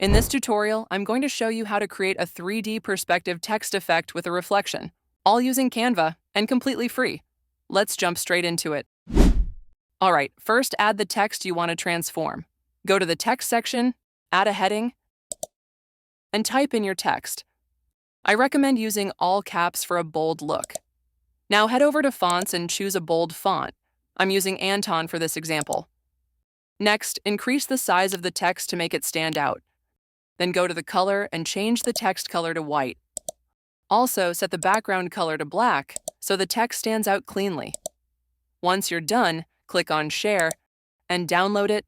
In this tutorial, I'm going to show you how to create a 3D perspective text effect with a reflection, all using Canva and completely free. Let's jump straight into it. Alright, first add the text you want to transform. Go to the text section, add a heading, and type in your text. I recommend using all caps for a bold look. Now head over to Fonts and choose a bold font. I'm using Anton for this example. Next, increase the size of the text to make it stand out. Then go to the color and change the text color to white. Also, set the background color to black so the text stands out cleanly. Once you're done, click on Share and download it.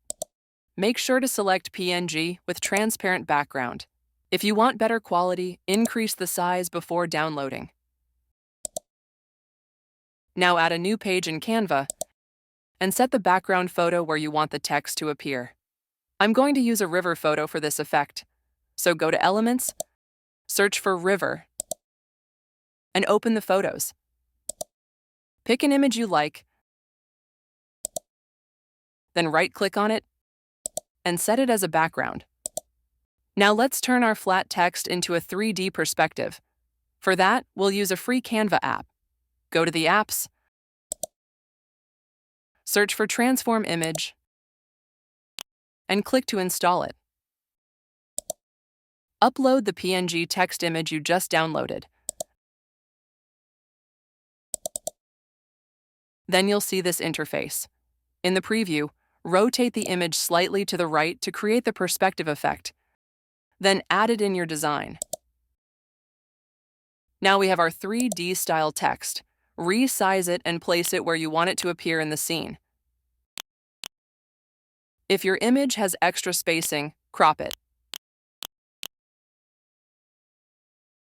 Make sure to select PNG with transparent background. If you want better quality, increase the size before downloading. Now add a new page in Canva and set the background photo where you want the text to appear. I'm going to use a river photo for this effect. So go to Elements, search for River, and open the photos. Pick an image you like, then right-click on it and set it as a background. Now let's turn our flat text into a 3D perspective. For that, we'll use a free Canva app. Go to the apps, search for Transform Image, and click to install it. Upload the PNG text image you just downloaded. Then you'll see this interface. In the preview, rotate the image slightly to the right to create the perspective effect. Then add it in your design. Now we have our 3D style text. Resize it and place it where you want it to appear in the scene. If your image has extra spacing, crop it.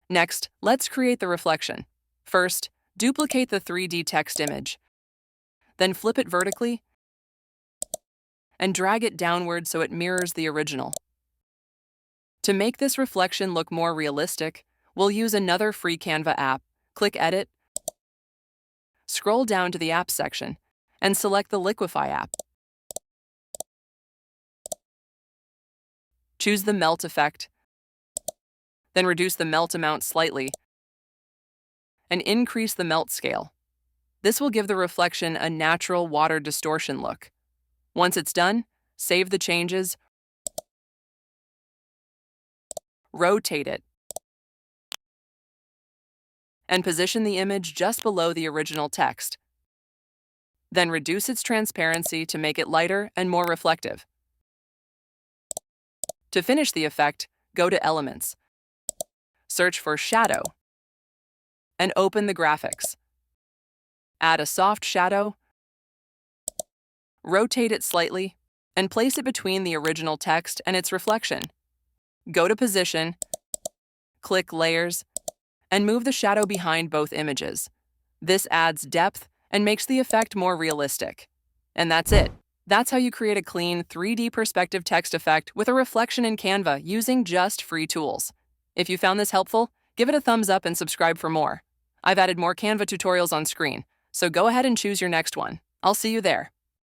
Next, let's create the reflection. First, duplicate the 3D text image. Then flip it vertically and drag it downward so it mirrors the original. To make this reflection look more realistic, we'll use another free Canva app. Click Edit, scroll down to the Apps section, and select the Liquify app. Choose the Melt effect, then reduce the melt amount slightly, and increase the melt scale. This will give the reflection a natural water distortion look. Once it's done, save the changes, rotate it, and position the image just below the original text. Then reduce its transparency to make it lighter and more reflective. To finish the effect, go to Elements, search for Shadow, and open the graphics. Add a soft shadow, rotate it slightly, and place it between the original text and its reflection. Go to Position, click Layers, and move the shadow behind both images. This adds depth and makes the effect more realistic. And that's it. That's how you create a clean 3D perspective text effect with a reflection in Canva using just free tools. If you found this helpful, give it a thumbs up and subscribe for more. I've added more Canva tutorials on screen, so go ahead and choose your next one. I'll see you there.